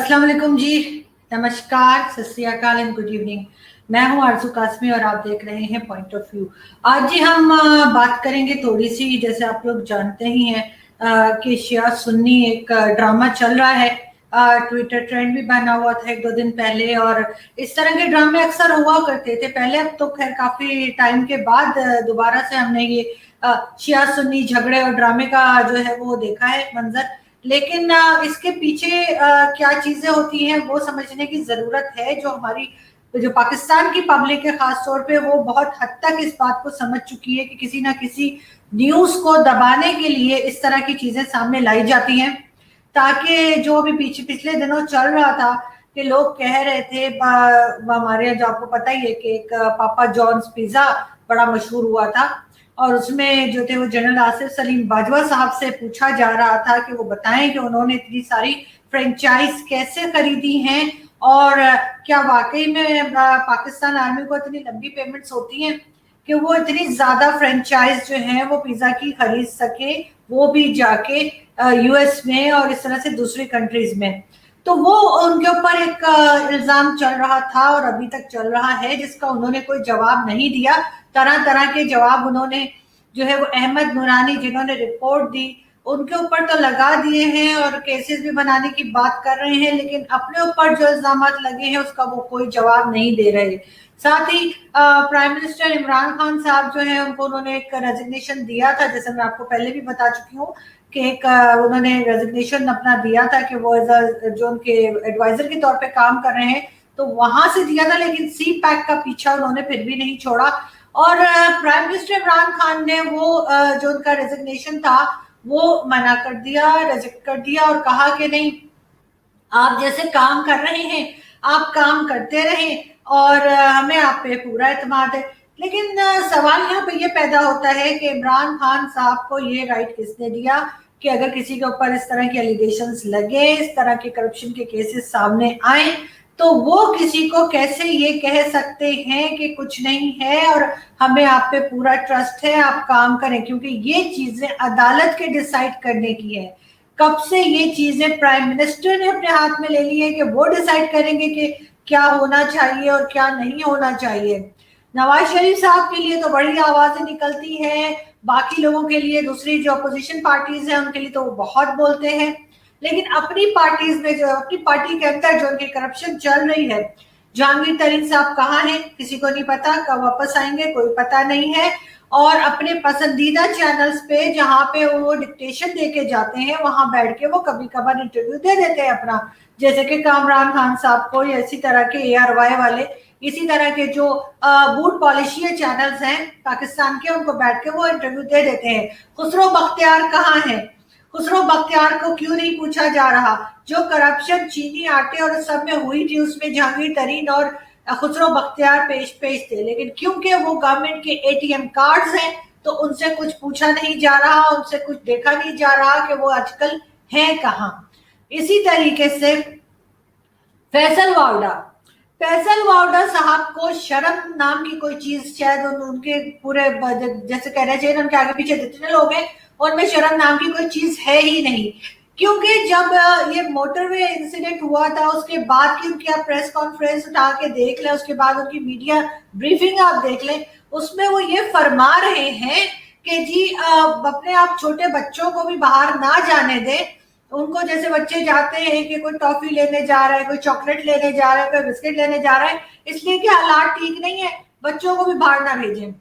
अस्सलाम वालेकुम जी, नमस्कार, सत श्री अकाल एंड गुड इवनिंग। मैं हूं आरजू कासमी और आप देख रहे हैं पॉइंट ऑफ व्यू। आज जी हम बात करेंगे थोड़ी सी, जैसे आप लोग जानते ही हैं कि शिया सुन्नी एक ड्रामा चल रहा है। ट्विटर ट्रेंड भी बना हुआ था एक दो दिन पहले, और इस तरह के ड्रामे अक्सर हुआ करते थे पहले। अब तो खैर काफी टाइम के बाद दोबारा से हमने ये शिया सुन्नी झगड़े और ड्रामे का जो है वो देखा है मंजर। लेकिन इसके पीछे क्या चीजें होती हैं वो समझने की जरूरत है। जो पाकिस्तान की पब्लिक है खास तौर पे, वो बहुत हद तक इस बात को समझ चुकी है कि किसी ना किसी न्यूज को दबाने के लिए इस तरह की चीजें सामने लाई जाती हैं, ताकि जो भी पिछले दिनों चल रहा था कि लोग कह रहे थे हमारे यहाँ, जो आपको पता ही है कि एक पापा जॉन्स पिज्जा बड़ा मशहूर हुआ था, और उसमें जो थे वो जनरल आसिफ सलीम बाजवा साहब से पूछा जा रहा था कि वो बताएं कि उन्होंने इतनी सारी फ्रेंचाइज कैसे खरीदी हैं, और क्या वाकई में पाकिस्तान आर्मी को इतनी लंबी पेमेंट्स होती हैं कि वो इतनी ज्यादा फ्रेंचाइज जो है वो पिज्जा की खरीद सके, वो भी जाके यूएस में और इस तरह से दूसरी कंट्रीज में। तो वो उनके ऊपर एक इल्जाम चल रहा था और अभी तक चल रहा है, जिसका उन्होंने कोई जवाब नहीं दिया। तरह तरह के जवाब उन्होंने जो है वो अहमद नूरानी जिन्होंने रिपोर्ट दी उनके ऊपर तो लगा दिए हैं और केसेस भी बनाने की बात कर रहे हैं, लेकिन अपने ऊपर जो इल्जाम लगे हैं उसका वो कोई जवाब नहीं दे रहे। साथ ही प्राइम मिनिस्टर इमरान खान साहब जो है उनको उन्होंने एक रेजिग्नेशन दिया था, जैसे मैं आपको पहले भी बता चुकी हूँ कि एक उन्होंने रेजिग्नेशन अपना दिया था कि वो जो उनके एडवाइजर के तौर पे काम कर रहे हैं, तो वहां से दिया था। लेकिन सी पैक का पीछा उन्होंने फिर भी नहीं छोड़ा, और प्राइम मिनिस्टर इमरान खान ने वो जो उनका रेजिग्नेशन था वो मना कर दिया, रिजेक्ट कर दिया, और कहा कि नहीं, आप जैसे काम कर रहे हैं आप काम करते रहें और हमें आप पे पूरा एतमाद है। लेकिन सवाल यहाँ पे ये पैदा होता है कि इमरान खान साहब को ये राइट किसने दिया कि अगर किसी के ऊपर इस तरह के एलिगेशंस लगे, इस तरह के करप्शन के केसेस सामने आए, तो वो किसी को कैसे ये कह सकते हैं कि कुछ नहीं है और हमें आप पे पूरा ट्रस्ट है, आप काम करें। क्योंकि ये चीजें अदालत के डिसाइड करने की है। कब से ये चीजें प्राइम मिनिस्टर ने अपने हाथ में ले ली है कि वो डिसाइड करेंगे कि क्या होना चाहिए और क्या नहीं होना चाहिए। नवाज शरीफ साहब के लिए तो बड़ी आवाजें निकलती हैं, बाकी लोगों के लिए, दूसरी जो अपोजिशन पार्टीज हैं उनके लिए तो वो बहुत बोलते हैं, लेकिन अपनी पार्टीज में, जो अपनी पार्टी के अंदर जो उनकी करप्शन चल रही है, जहांगीर तरीन साहब कहाँ हैं किसी को नहीं पता, कब वापस आएंगे कोई पता नहीं है। और अपने पसंदीदा चैनल्स पे जहाँ पे वो डिक्टेशन दे के जाते हैं वहां बैठ के वो कभी कभार इंटरव्यू दे देते हैं अपना, जैसे कि कामरान खान साहब को, या इसी तरह के ARY वाले, इसी तरह के जो बूट पॉलिशी चैनल्स हैं पाकिस्तान के, उनको बैठ के वो इंटरव्यू दे देते हैं। खुसरो बख्तियार कहाँ है? खुसरो बख्तियार को क्यों नहीं पूछा जा रहा? जो करप्शन चीनी आटे और सब में हुई थी उसमें जहांगीर तरीन और खुसरो बख्तियार पेश थे, लेकिन क्योंकि वो गवर्नमेंट के ATM कार्ड्स हैं तो उनसे कुछ पूछा नहीं जा रहा, उनसे कुछ देखा नहीं जा रहा कि वो आजकल है कहाँ। इसी तरीके से फैसल वावड़ा साहब को शर्म नाम की कोई चीज शायद उनके पूरे जैसे कहना चाहिए, उनके आगे पीछे जितने लोग हैं उनमें शर्म नाम की कोई चीज है ही नहीं। क्योंकि जब ये मोटरवे इंसिडेंट हुआ था उसके बाद की उनकी आप प्रेस कॉन्फ्रेंस उठा के देख लें, उसके बाद उनकी मीडिया ब्रीफिंग आप देख लें, उसमें वो ये फरमा रहे हैं कि जी अपने आप छोटे बच्चों को भी बाहर ना जाने दें। उनको, जैसे बच्चे जाते हैं कि कोई टॉफी लेने जा रहा है, कोई चॉकलेट लेने जा रहा है, कोई बिस्किट लेने जा रहा है, इसलिए कि हालात ठीक नहीं है, बच्चों को भी बाहर ना भेजें।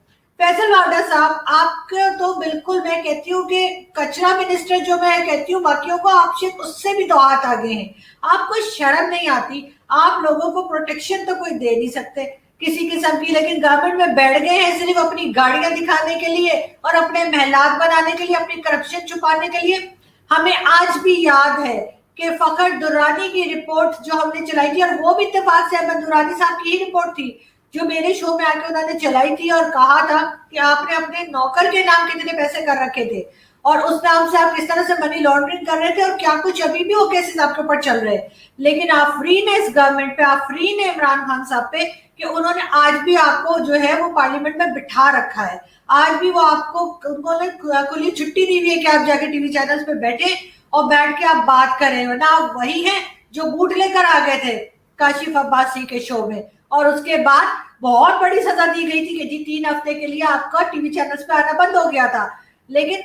फैसल वावड़ा साहब, आपको तो बिल्कुल, मैं कहती हूँ कि कचरा मिनिस्टर जो मैं कहती हूँ बाकियों को, आप शायद उससे भी 2 हाथ आगे हैं। आपको शर्म नहीं आती? आप लोगों को प्रोटेक्शन तो कोई दे नहीं सकते किसी किस्म की, लेकिन गवर्नमेंट में बैठ गए हैं सिर्फ अपनी गाड़ियां दिखाने के लिए और अपने महलात बनाने के लिए, अपनी करप्शन छुपाने के लिए। हमें आज भी याद है कि फखर दुर्रानी की रिपोर्ट जो हमने चलाई थी, और वो भी इत्तेफाक से अहमद दुर्रानी साहब की ही रिपोर्ट थी जो मेरे शो में आके उन्होंने चलाई थी, और कहा था कि आपने अपने नौकर के नाम कितने पैसे कर रखे थे और उस नाम से आप किस तरह से मनी लॉन्ड्रिंग कर रहे थे, और क्या कुछ अभी भी वो केसेस आपके ऊपर चल रहे हैं। लेकिन आप फ्री ने इस गवर्नमेंट पे, आप फ्री ने इमरान खान साहब पे कि उन्होंने आज भी आपको जो है वो पार्लियामेंट में बिठा रखा है। आज भी वो आपको, उन्होंने खुली छुट्टी दी हुई है कि आप जाके टीवी चैनल्स पे बैठे और बैठ के आप बात करें, वरना आप वही हैं जो बूट लेकर आ गए थे काशिफ अब्बासी के शो में, और उसके बाद बहुत बड़ी सजा दी गई थी कि जी 3 हफ्ते के लिए आपका टीवी चैनल्स पे आना बंद हो गया था। लेकिन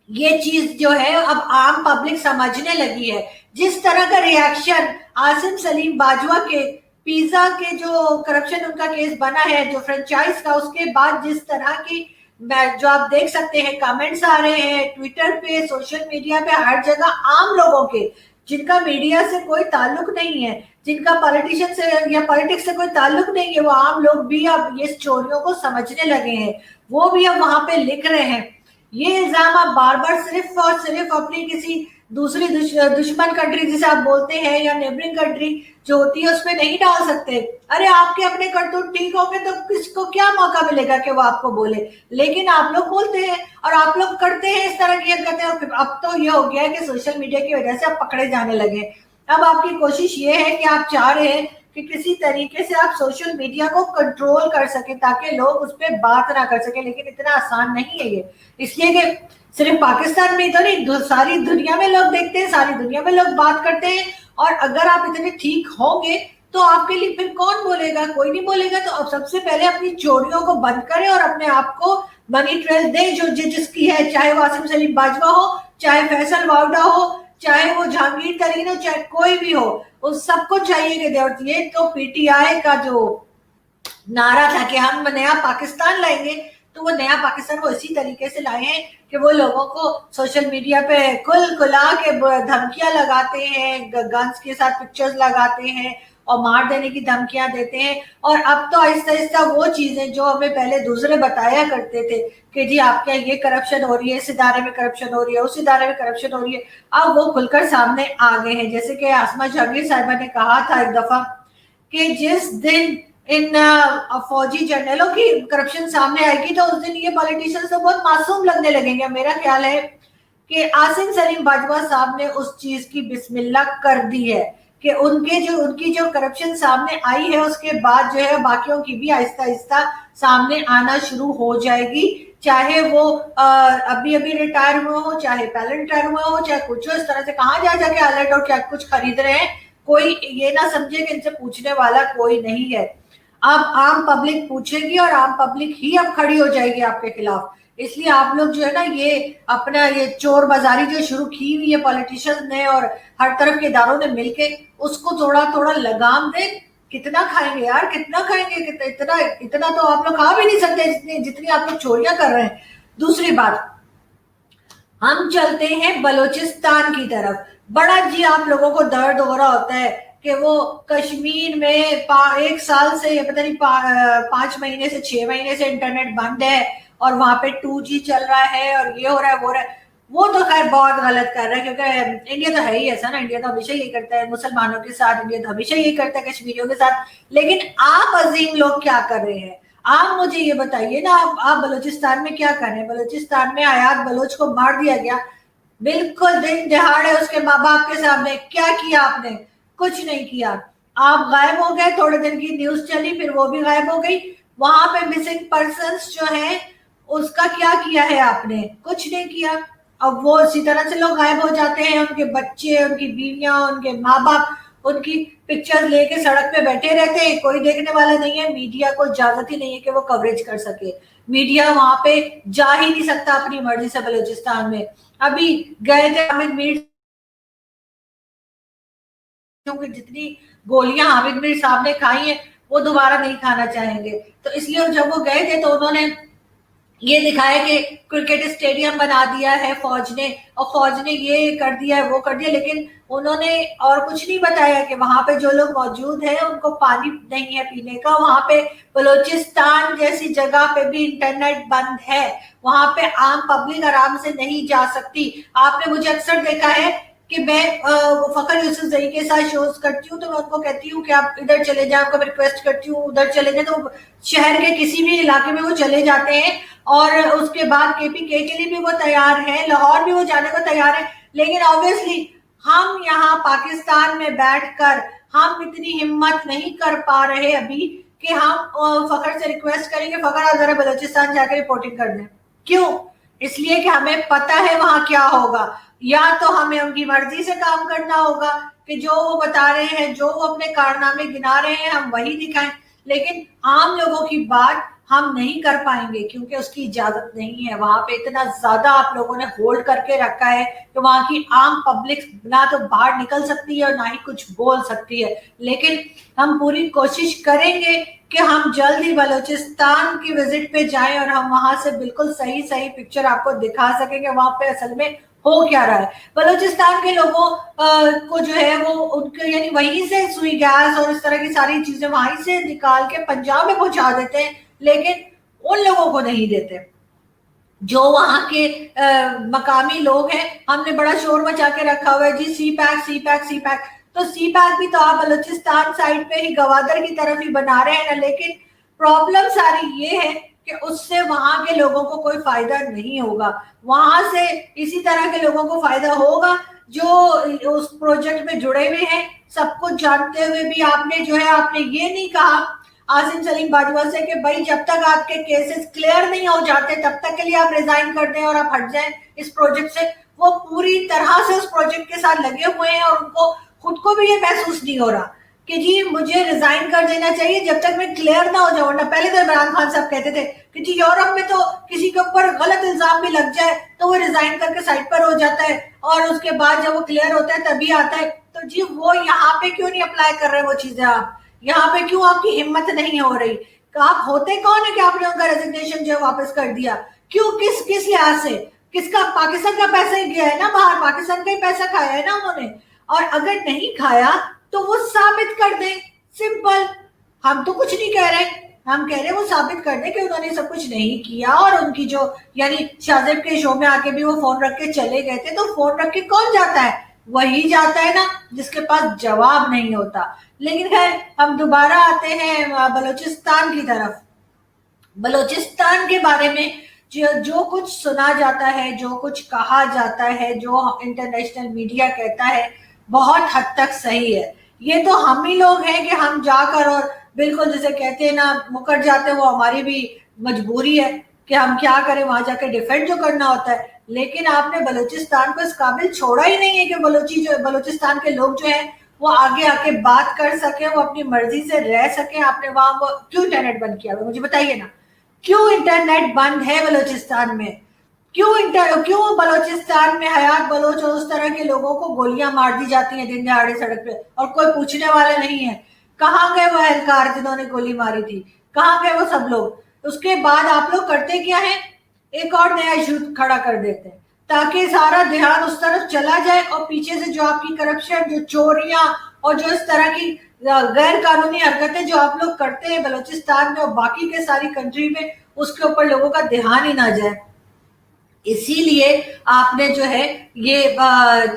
ये चीज जो है अब आम पब्लिक समझने लगी है। जिस तरह का रिएक्शन आसिम सलीम बाजवा के पिज्जा के जो करप्शन उनका केस बना है, जो फ्रेंचाइज का, उसके बाद जिस तरह की जो आप देख सकते हैं कमेंट्स आ रहे हैं ट्विटर पे, सोशल मीडिया पे, हर जगह आम लोगों के, जिनका मीडिया से कोई ताल्लुक नहीं है, जिनका पॉलिटिशियन से या पॉलिटिक्स से कोई ताल्लुक नहीं है, वो आम लोग भी अब ये स्टोरियों को समझने लगे हैं। वो भी अब वहां पे लिख रहे हैं। ये इल्जाम आप बार बार सिर्फ और सिर्फ अपनी किसी दूसरी दुश्मन कंट्री जिसे आप बोलते हैं या नेबरिंग कंट्री जो होती है उसमें नहीं डाल सकते। अरे आपके अपने करतूत ठीक होंगे तो किसको क्या मौका मिलेगा कि वो आपको बोले, लेकिन आप लोग बोलते हैं और आप लोग करते हैं इस तरह की हरकतें। अब तो ये हो गया है कि सोशल मीडिया की वजह से आप पकड़े जाने लगे। अब आपकी कोशिश ये है कि आप चाह रहे हैं कि किसी तरीके से आप सोशल मीडिया को कंट्रोल कर सके ताकि लोग उस पर बात ना कर सके, लेकिन इतना आसान नहीं है ये। इसलिए कि सिर्फ पाकिस्तान में ही तो नहीं, सारी दुनिया में लोग देखते हैं, सारी दुनिया में लोग बात करते हैं। और अगर आप इतने ठीक होंगे तो आपके लिए फिर कौन बोलेगा? कोई नहीं बोलेगा। तो अब सबसे पहले अपनी चोरियों को बंद करें और अपने आप को मनी ट्रेल दें जो जिसकी है, चाहे वो आसिम सलीम बाजवा हो, चाहे फैसल वावडा हो, चाहे वो जहांगीर तरीन हो, चाहे कोई भी हो, उस सबको चाहिए कि दे। ये तो पीटीआई का जो नारा था कि हम नया पाकिस्तान लाएंगे, तो वो नया पाकिस्तान को इसी तरीके से लाए हैं कि वो लोगों को सोशल मीडिया पे कुल कुला के धमकियां लगाते हैं, गन्स के साथ पिक्चर्स लगाते हैं और मार देने की धमकियां देते हैं। और अब तो आहिस्ता आहिस्ता वो चीजें जो हमें पहले दूसरे बताया करते थे कि जी आपके ये करप्शन हो रही है, इस इदारे में करप्शन हो रही है, उस इदारे में करप्शन हो रही है, अब वो खुलकर सामने आ गए हैं। जैसे कि आसमा जहांगीर साहिबा ने कहा था एक दफा कि जिस दिन इन फौजी जर्नलों की करप्शन सामने आएगी तो उस दिन ये पॉलिटिशियंस तो बहुत मासूम लगने लगेंगे। मेरा ख्याल है कि आसिम सलीम बाजवा साहब ने उस चीज की बिस्मिल्लाह कर दी है कि उनकी जो करप्शन सामने आई है उसके बाद जो है बाकियों की भी आहिस्ता आहिस्ता सामने आना शुरू हो जाएगी। चाहे वो अभी अभी रिटायर हुए हो, चाहे पहले रिटायर हुआ हो, चाहे कुछ हो, इस तरह से कहाँ जा जाके अलर्ट और क्या कुछ खरीद रहे हैं। कोई ये ना समझे कि इनसे पूछने वाला कोई नहीं है। अब आम पब्लिक पूछेगी और आम पब्लिक ही अब खड़ी हो जाएगी आपके खिलाफ। इसलिए आप लोग जो है ना ये अपना ये चोर बाजारी जो शुरू की हुई है पॉलिटिशियंस ने और हर तरफ के इदारों ने मिलके, उसको थोड़ा थोड़ा लगाम दे। कितना खाएंगे यार, कितना खाएंगे? इतना इतना तो आप लोग खा भी नहीं सकते जितनी जितनी आप लोग चोरियां कर रहे हैं। दूसरी बात, हम चलते हैं बलूचिस्तान की तरफ। बड़ा जी आप लोगों को दर्द हो रहा होता है कि वो कश्मीर में 1 साल से पता नहीं 5 महीने से 6 महीने से इंटरनेट बंद है और वहां पे 2G चल रहा है और ये हो रहा है वो हो रहा है। वो तो खैर बहुत गलत कर रहा है क्योंकि इंडिया तो है ही ऐसा ना, इंडिया तो हमेशा यही करता है मुसलमानों के साथ, इंडिया तो हमेशा यही करता है कश्मीरियों के साथ। लेकिन आप अजीम लोग क्या कर रहे हैं? आप मुझे ये बताइए ना, आप बलूचिस्तान में क्या कर रहे हैं? बलूचिस्तान में आयात बलोच को मार दिया गया, बिल्कुल दिन दहाड़े उसके माँ बाप के सामने। क्या किया आपने? कुछ नहीं किया। आप गायब हो गए, थोड़े दिन की न्यूज चली फिर वो भी गायब हो गई। वहां पे मिसिंग पर्सन्स जो है उसका क्या किया है आपने? कुछ नहीं किया। अब वो इसी तरह से लोग गायब हो जाते हैं, उनके बच्चे, उनकी बीवियां, उनके माँ बाप उनकी पिक्चर्स लेके सड़क पे बैठे रहते हैं, कोई देखने वाला नहीं है। मीडिया को इजाजत ही नहीं है कि वो कवरेज कर सके। मीडिया वहां पे जा ही नहीं सकता अपनी मर्जी से बलूचिस्तान में। अभी गए थे हामिद मीर, क्योंकि जितनी गोलियां हामिद मीर साहब ने खाई हैं वो दोबारा नहीं खाना चाहेंगे। तो इसलिए जब वो गए थे तो उन्होंने ये दिखाया कि क्रिकेट स्टेडियम बना दिया है फौज ने और फौज ने ये कर दिया है वो कर दिया, लेकिन उन्होंने और कुछ नहीं बताया कि वहां पे जो लोग मौजूद हैं उनको पानी नहीं है पीने का। वहां पे बलूचिस्तान जैसी जगह पे भी इंटरनेट बंद है, वहां पे आम पब्लिक आराम से नहीं जा सकती। आपने मुझे अक्सर देखा है कि मैं फखर यूसुफ जई के साथ शोज करती हूँ तो मैं उनको कहती हूँ कि आप इधर चले जाए, उनको रिक्वेस्ट करती हूँ उधर चले जाए, तो शहर के किसी भी इलाके में वो चले जाते हैं। और उसके बाद KPK के लिए भी वो तैयार है, लाहौर भी वो जाने को तैयार है। लेकिन ऑब्वियसली हम यहाँ पाकिस्तान में बैठकर हम इतनी हिम्मत नहीं कर पा रहे अभी कि हम फखर से रिक्वेस्ट करेंगे फखर आप जरा बलूचिस्तान जाकर रिपोर्टिंग कर दें। क्यों? इसलिए कि हमें पता है वहां क्या होगा। या तो हमें उनकी मर्जी से काम करना होगा कि जो वो बता रहे हैं, जो वो अपने कारनामे गिना रहे हैं, हम वही दिखाएं, लेकिन आम लोगों की बात हम नहीं कर पाएंगे क्योंकि उसकी इजाजत नहीं है। वहां पे इतना ज्यादा आप लोगों ने होल्ड करके रखा है कि वहां की आम पब्लिक ना तो बाहर निकल सकती है और ना ही कुछ बोल सकती है। लेकिन हम पूरी कोशिश करेंगे कि हम जल्द ही बलूचिस्तान की विजिट पे जाएं और हम वहां से बिल्कुल सही सही पिक्चर आपको दिखा सकेंगे वहां पे असल में हो क्या रहा है। बलूचिस्तान के लोगों को जो है वो उनके यानी वहीं से सुई गैस और इस तरह की सारी चीजें वहीं से निकाल के पंजाब में पहुंचा देते हैं, लेकिन उन लोगों को नहीं देते जो वहां के मकामी लोग हैं। हमने बड़ा शोर मचा के रखा हुआ है जी, सी पैक सी पैक सी पैक। तो सी पैक भी तो आप बलूचिस्तान साइड पे ही गवादर की तरफ ही बना रहे हैं ना, लेकिन प्रॉब्लम सारी ये है कि उससे वहां के लोगों को कोई फायदा नहीं होगा। वहां से इसी तरह के लोगों को फायदा होगा जो उस प्रोजेक्ट में जुड़े हुए हैं। सब कुछ जानते हुए भी आपने जो है आपने ये नहीं कहा आसिम सलीम बाजवा से कि भाई जब तक आपके केसेस क्लियर नहीं हो जाते तब तक के लिए आप रिजाइन कर दें और आप हट जाएं इस प्रोजेक्ट से। वो पूरी तरह से उस प्रोजेक्ट के साथ लगे हुए हैं और उनको खुद को भी ये महसूस नहीं हो रहा कि जी मुझे रिजाइन कर देना चाहिए जब तक मैं क्लियर ना हो जाऊं। वरना पहले तो इमरान खान साहब कहते थे कि जी यूरोप में तो किसी के ऊपर गलत इल्जाम भी लग जाए तो वो रिजाइन करके साइड पर हो जाता है और उसके बाद जब वो क्लियर होता है तभी आता है। तो जी वो यहाँ पे क्यों नहीं अप्लाई कर रहे वो चीजें? आप यहाँ पे क्यों आपकी हिम्मत नहीं हो रही? आप होते कौन है कि आपने उनका रेजिग्नेशन जो है वापस कर दिया? क्यों? किस लिहाज से? किसका? पाकिस्तान का पैसा ही गया है ना बाहर, पाकिस्तान का ही पैसा खाया है ना उन्होंने। और अगर नहीं खाया तो वो साबित कर दें, सिंपल। हम तो कुछ नहीं कह रहे, हम कह रहे हैं वो साबित कर दे कि उन्होंने सब कुछ नहीं किया। और उनकी जो यानी शाहजेब के शो में आके भी वो फोन रख के चले गए थे, तो फोन रख के कौन जाता है? वही जाता है ना जिसके पास जवाब नहीं होता। लेकिन खैर हम दोबारा आते हैं बलूचिस्तान की तरफ। बलूचिस्तान के बारे में जो कुछ सुना जाता है, जो कुछ कहा जाता है, जो इंटरनेशनल मीडिया कहता है, बहुत हद तक सही है। ये तो हम ही लोग हैं कि हम जाकर और बिल्कुल जैसे कहते हैं ना मुकर जाते हैं, वो हमारी भी मजबूरी है कि हम क्या करें, वहां जाकर डिफेंड जो करना होता है। लेकिन आपने बलूचिस्तान को इस काबिल छोड़ा ही नहीं है कि बलूचिस्तान के लोग जो है वो आगे आके बात कर सके, वो अपनी मर्जी से रह सके। आपने वहां वो क्यों इंटरनेट बंद किया मुझे बताइए ना? क्यों इंटरनेट बंद है बलूचिस्तान में? क्यों बलूचिस्तान में हयात बलोच और उस तरह के लोगों को गोलियां मार दी जाती हैं दिन दहाड़े सड़क पे और कोई पूछने वाला नहीं है? कहाँ गए वो एहलकार जिन्होंने गोली मारी थी? कहाँ गए वो सब लोग? उसके बाद आप लोग करते क्या है, एक और नया इशू खड़ा कर देते हैं ताकि सारा ध्यान उस तरफ चला जाए और पीछे से जो आपकी करप्शन, जो चोरियां और जो इस तरह की गैर कानूनी हरकतें जो आप लोग करते हैं बलूचिस्तान में और बाकी के सारी कंट्री में, उसके ऊपर लोगों का ध्यान ही ना जाए। इसीलिए आपने जो है ये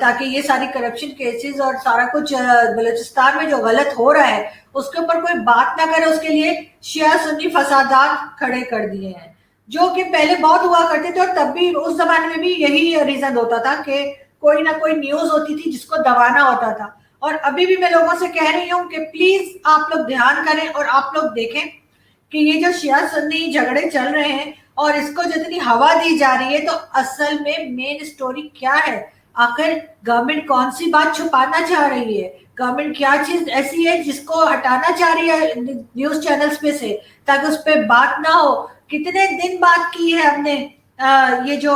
ताकि ये सारी करप्शन केसेस और सारा कुछ बलूचिस्तान में जो गलत हो रहा है उसके ऊपर कोई बात ना करे, उसके लिए शिया सुन्नी फसादात खड़े कर दिए हैं जो कि पहले बहुत हुआ करते थे। और तब भी उस जमाने में भी यही रीजन होता था कि कोई ना कोई न्यूज होती थी जिसको दबाना होता था। और अभी भी मैं लोगों से कह रही हूँ कि प्लीज आप लोग ध्यान करें और आप लोग देखें कि ये जो शिया सुन्नी झगड़े चल रहे हैं और इसको जितनी हवा दी जा रही है, तो असल में मेन स्टोरी क्या है? आखिर गवर्नमेंट कौन सी बात छुपाना चाह रही है? गवर्नमेंट क्या चीज ऐसी है जिसको हटाना चाह रही है न्यूज चैनल्स पे से ताकि उस पर बात ना हो? कितने दिन बात की है हमने ये जो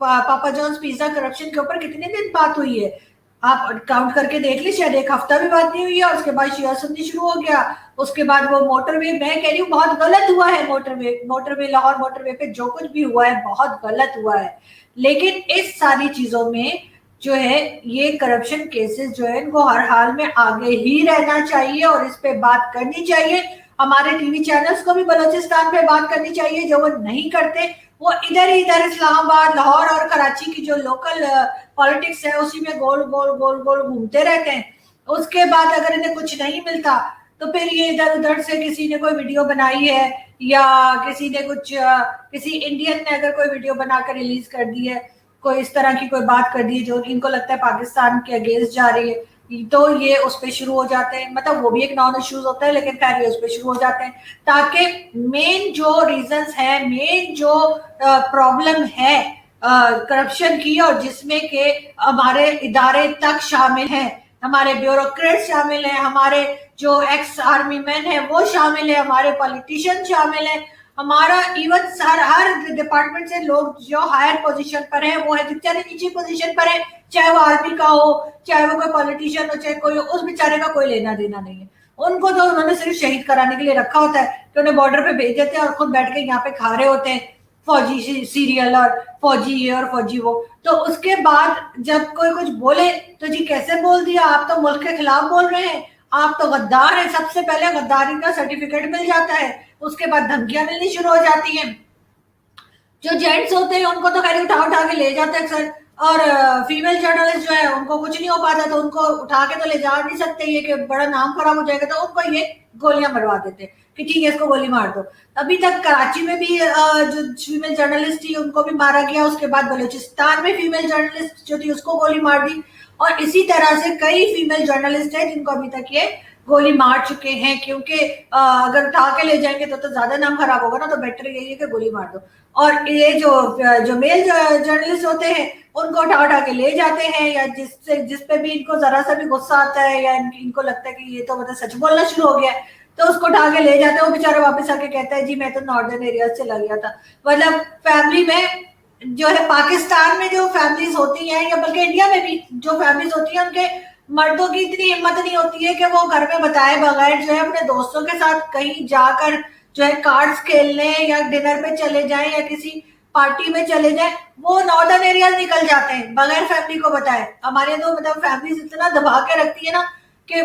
पापा जॉन्स पिज्जा करप्शन के ऊपर कितने दिन बात हुई है? आप काउंट करके देख ली, शायद एक हफ्ता भी बात नहीं हुई है। और उसके बाद शिया सुन्नी शुरू हो गया। उसके बाद वो मोटरवे, मैं कह रही हूँ बहुत गलत हुआ है मोटरवे लाहौर मोटरवे पे जो कुछ भी हुआ है बहुत गलत हुआ है। लेकिन इस सारी चीजों में जो है ये करप्शन केसेस जो है इनको हर हाल में आगे ही रहना चाहिए और इस पे बात करनी चाहिए। हमारे टीवी चैनल्स को भी बलूचिस्तान पे बात करनी चाहिए, जो वो नहीं करते। वो इधर ही इधर इस्लामाबाद, लाहौर और कराची की जो लोकल पॉलिटिक्स है उसी में गोल गोल गोल गोल घूमते रहते हैं। उसके बाद अगर इन्हें कुछ नहीं मिलता तो फिर ये इधर उधर से किसी ने कोई वीडियो बनाई है या किसी ने कुछ किसी इंडियन ने अगर कोई वीडियो बनाकर रिलीज कर दी है, कोई इस तरह की कोई बात कर दी है जो इनको लगता है पाकिस्तान के अगेंस्ट जा रही है, तो ये उस पर शुरू हो जाते हैं। मतलब वो भी एक नॉन इश्यूज होता है लेकिन खैर ये उस पर शुरू हो जाते हैं ताकि मेन जो रीजंस है, मेन जो प्रॉब्लम है करप्शन की और जिसमें के हमारे इदारे तक शामिल हैं, हमारे ब्यूरोक्रेट शामिल हैं, हमारे जो एक्स आर्मी मैन है वो शामिल है, हमारे पॉलिटिशियन शामिल है, हमारा इवन हर डिपार्टमेंट से लोग जो हायर पोजीशन पर है वो है, बेचारे नीचे पोजीशन पर है, चाहे वो आर्मी का हो, चाहे वो कोई पॉलिटिशियन हो, चाहे कोई, उस बेचारे का कोई लेना देना नहीं है। उनको तो उन्होंने सिर्फ शहीद कराने के लिए रखा होता है कि उन्हें बॉर्डर पे भेज देते हैं और खुद बैठ के यहाँ पे खा रहे होते हैं फौजी सीरियल और फौजी ये और फौजी वो। तो उसके बाद जब कोई कुछ बोले तो जी कैसे बोल दिया, आप तो मुल्क के खिलाफ बोल रहे हैं, आप तो गद्दार हैं। सबसे पहले गद्दारी का सर्टिफिकेट मिल जाता है, उसके बाद धमकियां मिलनी शुरू हो जाती हैं। जो जेंट्स होते हैं उनको तो खैर उठा उठा के ले जाते हैं सर, और फीमेल जर्नलिस्ट जो है उनको कुछ नहीं हो पाता, तो उनको उठा के तो ले जा नहीं सकते, ये कि बड़ा नाम खराब हो जाएगा, तो उनको ये गोलियां मरवा देते हैं कि ठीक है इसको गोली मार दो। अभी तक कराची में भी जो फीमेल जर्नलिस्ट थी उनको भी मारा गया, उसके बाद बलूचिस्तान में फीमेल जर्नलिस्ट जो थी उसको गोली मार दी, और इसी तरह से कई फीमेल जर्नलिस्ट है जिनको अभी तक ये गोली मार चुके हैं, क्योंकि अगर उठा के ले जाएंगे तो ज्यादा नाम खराब होगा ना, तो बेटर यही है कि गोली मार दो। और ये जो मेल जर्नलिस्ट होते हैं उनको उठा उठा के ले जाते हैं, या जिस पे भी इनको जरा सा भी गुस्सा आता है या इनको लगता है कि ये तो मतलब सच बोलना शुरू हो गया है, तो उसको उठा के ले जाते हैं। वो बेचारा वापस आके कहता है जी मैं तो नॉर्दर्न एरिया से चला गया था। मतलब फैमिली में जो है, पाकिस्तान में जो फैमिलीज होती हैं या बल्कि इंडिया में भी जो फैमिलीज होती हैं, उनके मर्दों की इतनी हिम्मत नहीं होती है कि वो घर में बताए बगैर जो है अपने दोस्तों के साथ कहीं जाकर जो है कार्ड्स खेलने या डिनर पे चले जाएं या किसी पार्टी में चले जाएं, वो नॉर्दर्न एरिया निकल जाते हैं बगैर फैमिली को बताए। हमारे तो मतलब फैमिलीज इतना दबा के रखती है ना कि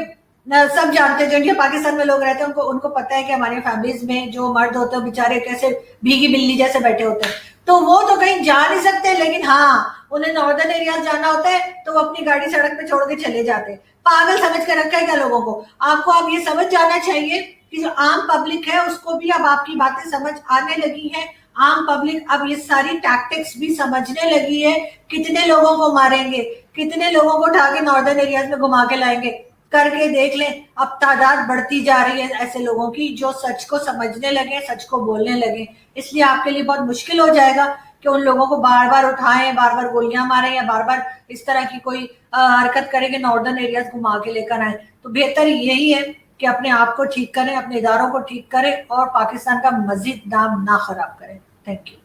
सब जानते हैं, जो इंडिया पाकिस्तान में लोग रहते हैं उनको पता है कि हमारी फैमिलीज में जो मर्द होते हैं बेचारे कैसे भीगी बिल्ली जैसे बैठे होते हैं, तो वो तो कहीं जा नहीं सकते, लेकिन हाँ उन्हें नॉर्दर्न एरिया जाना होता है तो वो अपनी गाड़ी सड़क पे छोड़ के चले जाते हैं। पागल समझ के रखा है क्या लोगों को? आपको अब ये समझ जाना चाहिए कि जो आम पब्लिक है उसको भी अब आपकी बातें समझ आने लगी है। आम पब्लिक अब ये सारी टैक्टिक्स भी समझने लगी है, कितने लोगों को मारेंगे, कितने लोगों को उठा के नॉर्दर्न एरियाज में घुमा के लाएंगे, करके देख लें। अब तादाद बढ़ती जा रही है ऐसे लोगों की जो सच को समझने लगे, सच को बोलने लगे। इसलिए आपके लिए बहुत मुश्किल हो जाएगा कि उन लोगों को बार बार उठाएं, बार बार गोलियां मारें या बार बार इस तरह की कोई हरकत करें कि नॉर्दर्न एरियाज घुमा के लेकर आए। तो बेहतर यही है कि अपने आप को ठीक करें, अपने इदारों को ठीक करें और पाकिस्तान का मजीद नाम ना खराब करें। Thank you.